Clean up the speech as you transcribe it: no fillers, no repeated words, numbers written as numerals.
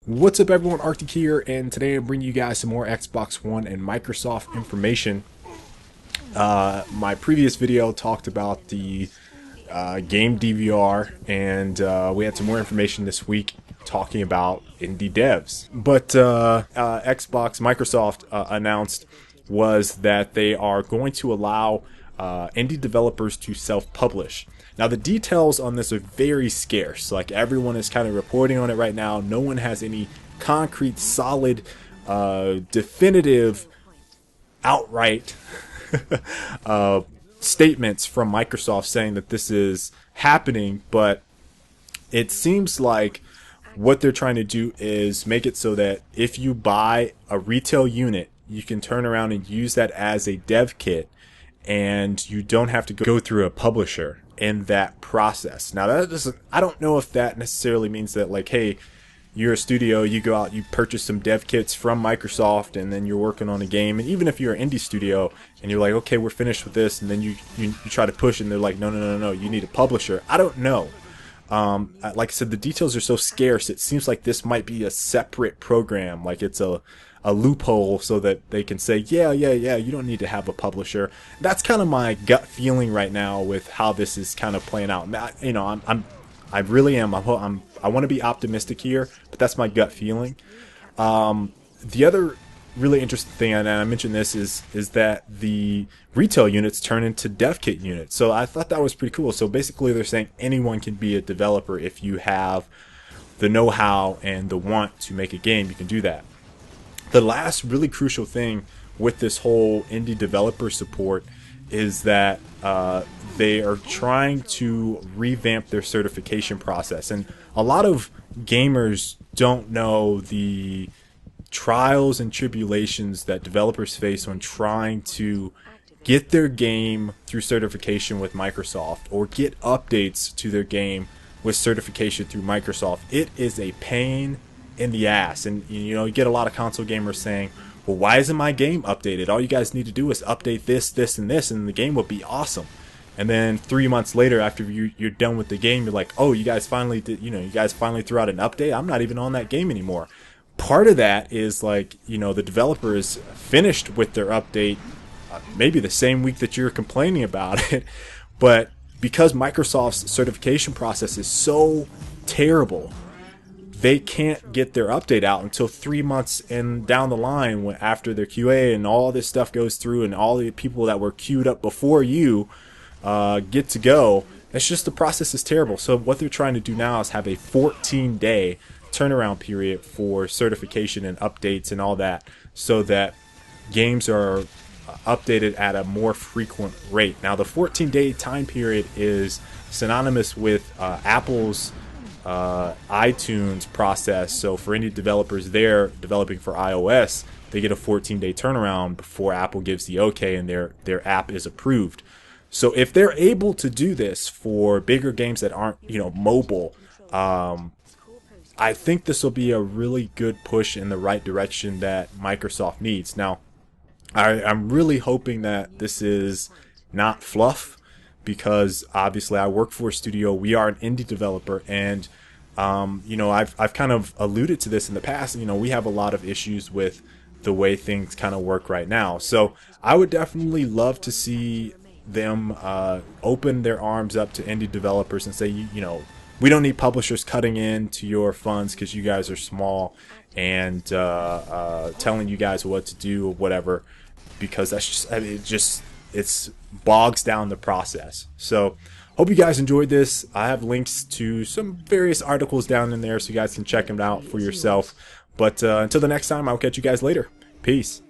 What's up everyone, Arctic here, and today I'm bringing you guys some more Xbox One and Microsoft information. My previous video talked about the game DVR, and we had some more information this week talking about indie devs. But Microsoft announced was that they are going to allow indie developers to self-publish. Now the details on this are very scarce. Like, everyone is kind of reporting on it right now. No one has any concrete, solid, definitive, outright statements from Microsoft saying that this is happening, but it seems like what they're trying to do is make it so that if you buy a retail unit, you can turn around and use that as a dev kit, and you don't have to go through a publisher in that process. Now that doesn't, I don't know if that necessarily means that, like, hey, you're a studio, you go out, you purchase some dev kits from Microsoft, and then you're working on a game. And even if you're an indie studio and you're like, okay, we're finished with this, and then you try to push, and they're like, no, you need a publisher. I don't know. Like I said, the details are so scarce. It seems like this might be a separate program, like it's a loophole so that they can say, yeah, you don't need to have a publisher. That's kind of my gut feeling right now with how this is kind of playing out. I really am. I want to be optimistic here, but that's my gut feeling. The other really interesting thing, and I mentioned this, is that the retail units turn into dev kit units. So I thought that was pretty cool. So basically they're saying anyone can be a developer if you have the know-how and the want to make a game. You can do that. The last really crucial thing with this whole indie developer support is that they are trying to revamp their certification process. And a lot of gamers don't know the trials and tribulations that developers face when trying to get their game through certification with Microsoft, or get updates to their game with certification through Microsoft. It is a pain in the ass. And you get a lot of console gamers saying, well, why isn't my game updated? All you guys need to do is update this, and this, and the game will be awesome. And then 3 months later, after you're done with the game, you're like, oh, you guys finally did, you guys finally threw out an update. I'm not even on that game anymore. Part of that is, like, the developer is finished with their update maybe the same week that you're complaining about it, but because Microsoft's certification process is so terrible, they can't get their update out until 3 months and down the line, after their QA and all this stuff goes through, and all the people that were queued up before you get to go. It's just, the process is terrible. So what they're trying to do now is have a 14-day turnaround period for certification and updates and all that, so that games are updated at a more frequent rate. Now the 14-day time period is synonymous with Apple's iTunes process. So for any developers there developing for iOS, they get a 14-day turnaround before Apple gives the okay and their app is approved. So if they're able to do this for bigger games that aren't mobile, I think this will be a really good push in the right direction that Microsoft needs. Now I'm really hoping that this is not fluff, because obviously I work for a studio. We are an indie developer, and I've kind of alluded to this in the past. We have a lot of issues with the way things kind of work right now. So I would definitely love to see them open their arms up to indie developers and say, we don't need publishers cutting into your funds because you guys are small and telling you guys what to do or whatever, because that's just, it's bogs down the process. So hope you guys enjoyed this. I have links to some various articles down in there so you guys can check them out for yourself. But until the next time, I'll catch you guys later. Peace.